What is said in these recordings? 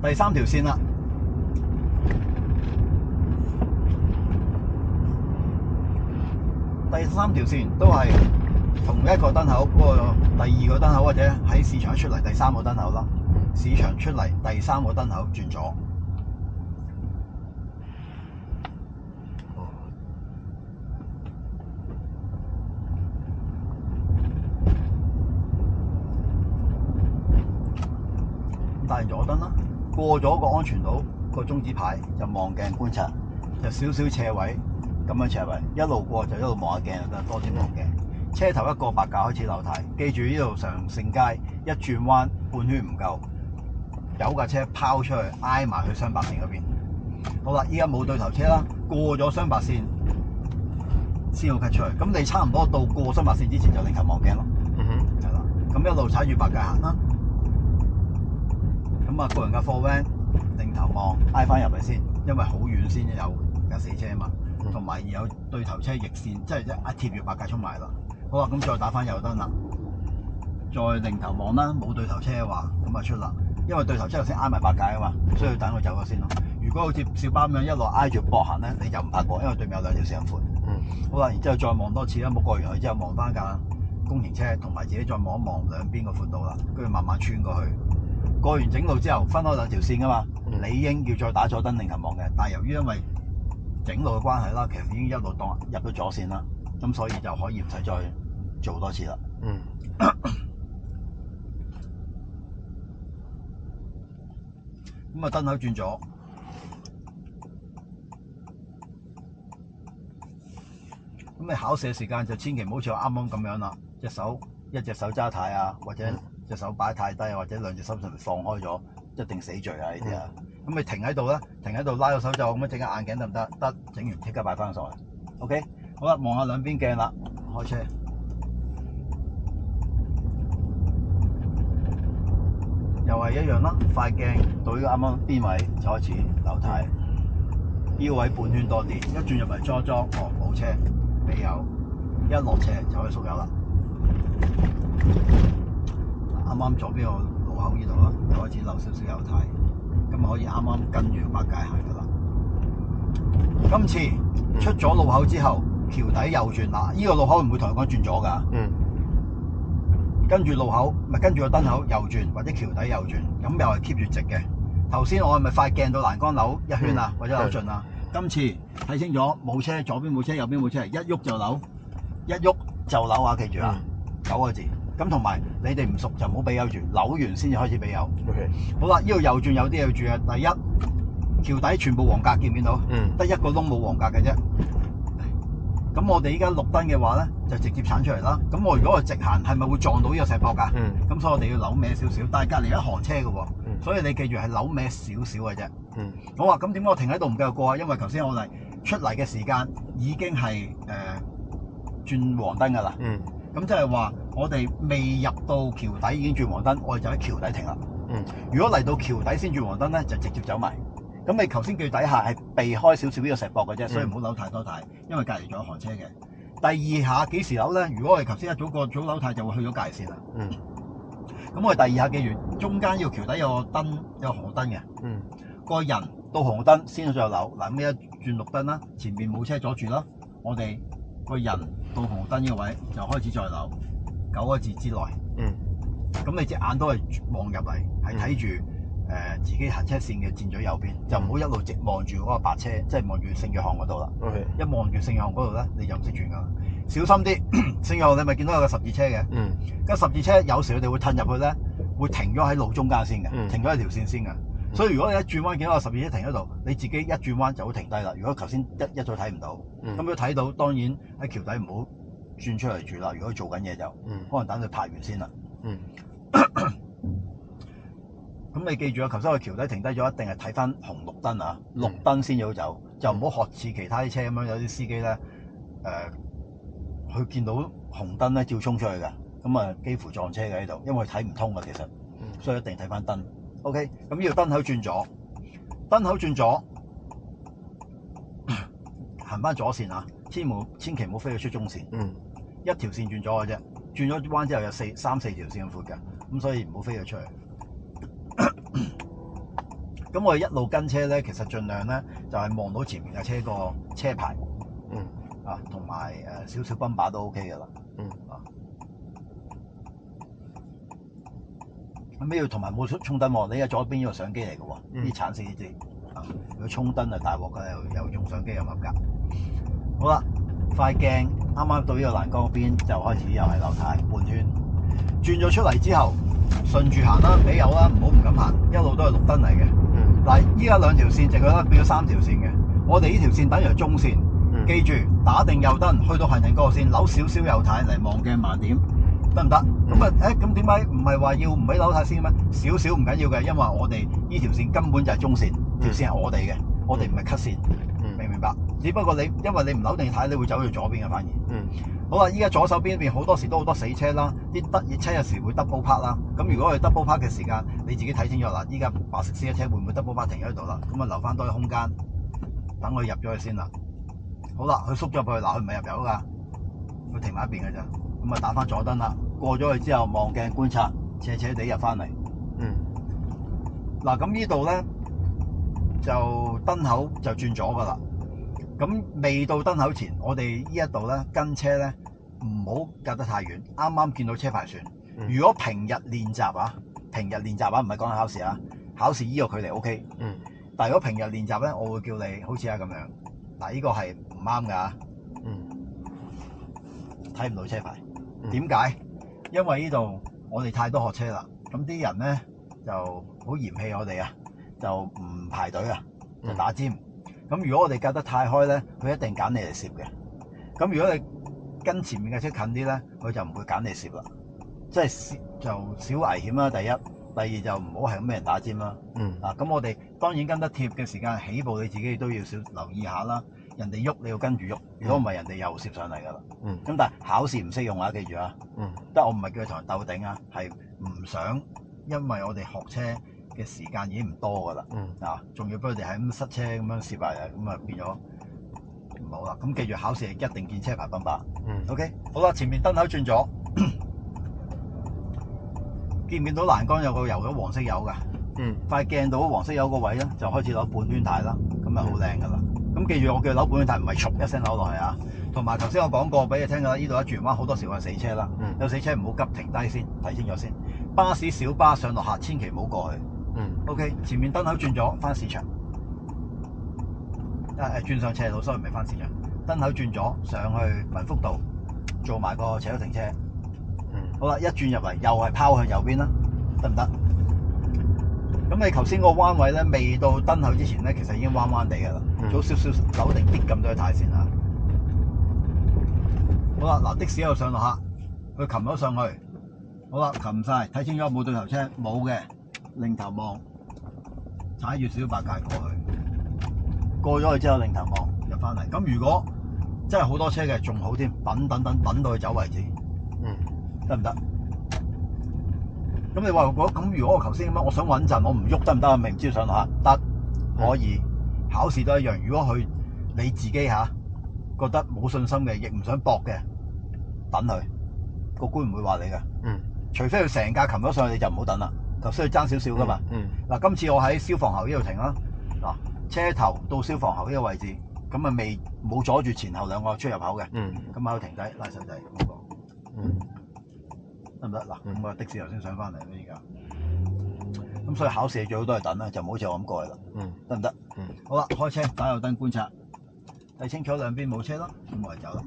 第三條線啦。第三條線都係同一個燈口，嗰個第二個燈口或者喺市場一出嚟第三個燈口啦。市場出嚟第三個燈口轉左。帶左燈啦，過咗個安全島個中指牌就望鏡觀察，就少少斜位咁樣斜位，一路過就一路望下鏡就得，多啲望鏡。車頭一個白架開始流軚，記住呢度上盛街一轉彎半圈唔夠，有架車拋出去挨埋去雙白線嗰邊。好啦，依家冇對頭車啦，過咗雙白線先好 cut 出去。咁你差唔多到過雙白線之前就擰頭望鏡咯。係啦，咁一路踩住白架行啦。咁啊，個人嘅貨 van 擰頭望挨翻入嚟先，因為好遠先有架死車啊嘛，同埋有對頭車逆線，即係一貼住白架衝埋啦。好啦，咁再打翻右燈啦，再擰頭望啦，冇對頭車嘅話，咁啊出啦，因為對頭車頭先挨埋白架啊嘛，所以要等佢走咗先咯。如果好似小巴咁樣一路挨住駁行咧，你就唔怕過，因為對面有兩條線咁寬。好啦，然之後再望多次啦，冇過完去之後望翻架工程車，同埋自己再望一望兩邊個寬度啦，跟住慢慢穿過去。過完整路之後，分開兩條線噶嘛，理應要再打左燈擰頭望嘅，但係由於因為整路嘅關係啦，其實已經一路當入咗左線啦，咁所以就可以唔使再做多次啦。咁啊，燈口轉左，咁你考試嘅時間就千祈唔好似我啱啱咁樣啦，一隻手揸軚啊，或者隻手擺太低啊，或者兩隻手上面放開咗，一定死罪啊呢啲啊！咁你停喺度咧，停喺度拉個手就咁樣整下眼鏡得唔得？得，整完即刻擺翻上去。OK， 好啦，望下兩邊鏡啦，開車。又係一樣啦，塊鏡到呢個啱啱邊位就開始流軚，呢個位半圈多啲，一轉入嚟裝哦冇車俾油，一落斜就可以縮油啦。啱啱左邊個路口呢度啦，就開始漏少少油軚，咁可以啱啱跟住白界行噶啦。今次出咗路口之後，橋底右轉嗱，呢個路口唔會同你講轉左㗎。跟住路口咪跟住個燈口右轉，或者橋底右轉，咁又係 keep 住直嘅。頭先我係咪塊鏡到欄杆扭一圈啊，或者扭盡啊？今次睇清楚，冇車，左邊冇車，右邊冇車，一喐就扭，一喐就扭啊！記住啊，9個字。咁同埋你哋唔熟就唔好俾油住，扭完先至開始俾油。好啦，呢度右轉有啲嘢要注意啊。第一，橋底全部黃格，見唔見到？得一個窿冇黃格嘅啫。咁我哋依家綠燈嘅話咧，就直接鏟出嚟啦。咁我如果我直行，係咪會撞到呢個石壆㗎？咁所以我哋要扭歪少少，但係隔離一行車嘅喎，所以你記住係扭歪少少嘅啫。好啊，咁點解我停喺度唔繼續過啊？因為頭先我哋出嚟嘅時間已經係轉黃燈㗎啦。咁即係話我哋未入到橋底已經轉黃燈，我哋就喺橋底停啦。如果嚟到橋底先轉黃燈咧，就直接走埋。咁你頭先叫底下係避開少少呢個石壆嘅啫，所以唔好扭太多軚，因為隔離仲有行車嘅。第二下幾時扭咧？如果我哋頭先一早過早扭軚，就會去咗隔離線啦。咁我哋第二下記住，中間要橋底有個燈，有紅燈嘅。個人到紅燈先再扭。嗱，咁一轉綠燈啦，前面冇車阻住啦，我哋個人到紅燈呢個位就開始再扭，9個字之內。咁你隻眼都係望入嚟，係睇住自己行車線嘅箭嘴右邊，就唔好一路直望住嗰個白車，即係望住聖約翰嗰度啦。一望住聖約翰嗰度咧，你就唔識轉噶啦。小心啲，聖約翰你咪見到有個十字車嘅。個十字車有時佢哋會褪入去咧，會停咗喺路中間先嘅，停咗喺條線先嘅。所以如果你一轉彎見到個十字車停喺度，你自己一轉彎就會停低啦。如果頭先一早睇唔到，咁如果睇到，當然喺橋底唔好轉出嚟住啦。如果做緊嘢就，可能等佢拍完先啦。咁你記住啊，頭先我橋底停低咗，一定係睇翻紅綠燈啊，綠燈先要走，就唔好學似其他啲車咁樣，有啲司機咧佢見到紅燈咧照衝出去嘅，咁啊幾乎撞車嘅喺度，因為佢睇唔通啊其實，所以一定睇翻燈。OK， 咁呢個燈口轉左，燈口轉左，行翻左線啊，千祈唔好飛到出中線，一條線轉左嘅啫，轉咗彎之後有3、4條線咁闊嘅，咁所以唔好飛咗出去。咁我哋一路跟車咧，其實盡量咧就係望到前面嘅車個車牌，同埋少少泵把都 OK 嘅啦，咁呢要同埋冇衝燈喎，你喺左邊呢個相機嚟嘅喎，啲橙色呢啲，如果衝燈啊大鑊嘅，又用相機又唔合格。好啦，塊鏡啱啱到呢個欄杆嗰邊就開始又係流態半圈，轉咗出嚟之後順住行啦，俾油啦，唔好唔敢行，一路都係綠燈嚟嘅。嗱，依家兩條線，淨係得變咗3條線嘅，我哋呢條線等於係中線，記住打定右燈，去到行人過線，扭少少右軚嚟望鏡慢點，得唔得？咁咁點解唔係話要唔俾扭軚先咩？少少唔緊要嘅，因為我哋呢條線根本就係中線，條線係我哋嘅，我哋唔係 cut 線，明唔明白？只不過因為你唔扭定軚，你會走去左邊嘅反而。好啦，依家左手邊呢邊好多時都好多死車啦，啲熱車有時會 double park 啦。咁如果佢 double park 嘅時間，你自己睇清楚啦。依家白色私家車會唔會 double park 停喺度啦？咁啊留翻多啲空間，等佢入咗去先啦。好啦，佢縮咗入去，嗱佢唔係入油㗎，佢停埋一邊㗎咋。咁啊打翻左燈啦，過咗去之後望鏡觀察，斜斜地入翻嚟。嗱咁呢度咧就燈口就轉咗㗎啦。咁未到燈口前，我哋呢一度咧跟車咧唔好隔得太遠，啱啱見到車牌算。如果平日練習啊，唔係講緊考試啊，考試依個距離 OK。但係如果平日練習咧，我會叫你好似係咁樣。嗱，呢個係唔啱㗎。睇唔到車牌。點解？因為呢度我哋太多學車啦，咁啲人咧就好嫌棄我哋啊，就唔排隊啊，就打尖。咁如果我哋隔得太開咧，佢一定揀你嚟攝嘅。咁如果你跟前面嘅車近啲咧，佢就唔會揀你攝啦。即係就少危險啦。第一，第二就唔好係咁俾人打尖啦。咁我哋當然跟得貼嘅時間，起步你自己都要少留意下啦。人哋喐你要跟住喐，如果唔係人哋又攝上嚟㗎啦。咁但係考試唔識用啊，記住啊。但係我唔係叫佢同人鬥頂啊，係唔想因為我哋學車嘅時間已經唔多㗎啦。仲要俾佢哋係咁塞車咁樣攝埋，咁啊變咗唔好啦。咁記住考試係一定見車牌泵把。OK， 好啦，前面燈口轉咗，見唔見到欄杆有個油咗黃色油㗎？塊鏡到黃色油個位咧，就開始扭半圈軚啦，咁咪好靚㗎啦。咁記住我叫扭半圈軚，唔係唰一聲扭落去啊。同埋頭先我講過俾你聽㗎啦，呢度一轉彎好多時會係死車啦。有死車唔好急停低先，睇清楚先。巴士、小巴上落客千祈唔好過去。OK， 前面燈口轉咗，翻市場。轉上斜路，所以唔係翻市場。燈口轉咗上去民福道，做埋個斜路停車。好啦，一轉入嚟又係拋向右邊啦，得唔得？咁你頭先個彎位咧，未到燈口之前咧，其實已經彎彎地㗎啦。早少少扭定啲咁多軚先嚇。好啦，嗱的士又上落客，佢擒咗上去。好啦，擒晒，睇清楚有冇對頭車？冇嘅，擰頭望，踩住小白界過去。過咗去之後，擰頭望入翻嚟。咁如果真係好多車嘅，仲好添，等到佢走為止。得唔得？咁你話咁如果我頭先咁樣，我想穩陣，我唔喐得唔得啊？明知上落客得，可以。考試都一樣。如果你自己覺得冇信心嘅，亦唔想搏嘅，等佢個官唔會話你嘅。除非佢成架擒咗上去，你就唔好等啦。頭先佢爭少少噶嘛。嗱，今次我喺消防喉呢度停啦。嗱，車頭到消防喉呢個位置，咁啊冇阻住前後兩個出入口嘅。咁喺度停低，拉手仔咁講。得唔得？嗱，咁啊的士頭先上翻嚟啦，而家。咁所以考試最好都係等啦，就唔好似我咁過去啦。得唔得？好啦，開車打右燈觀察，睇清楚兩邊冇車啦，咁我哋走啦。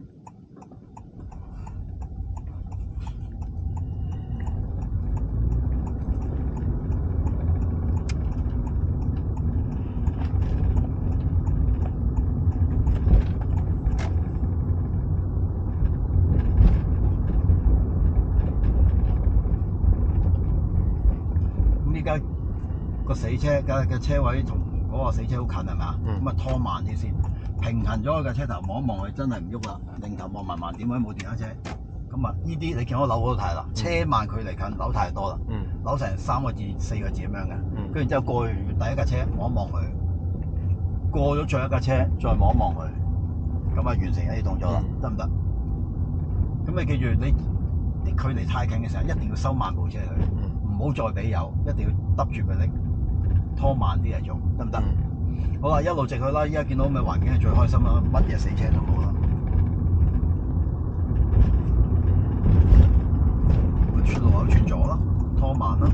依家個死車嘅車位同嗰個死車好近係嘛？咁啊拖慢啲先，平衡咗佢嘅車頭望一望佢，真係唔喐啦。擰頭望埋慢點位冇電單車，咁啊呢啲你見我扭好多軚啦，車慢距離近，扭太多啦，扭成3個字4個字咁樣嘅。跟住之後過完第一架車望一望佢，過咗最後一架車再望一望佢，咁啊完成一啲動作啦，得唔得？咁你記住，你啲距離太近嘅時候，一定要收慢部車佢。唔好再俾油，一定要揼住佢拎。拖慢啲嚟做，得唔得？好啦，一路直去啦。依家見到咁嘅環境係最開心啦，乜嘢死車都冇啦。出路口轉左啦，拖慢啦。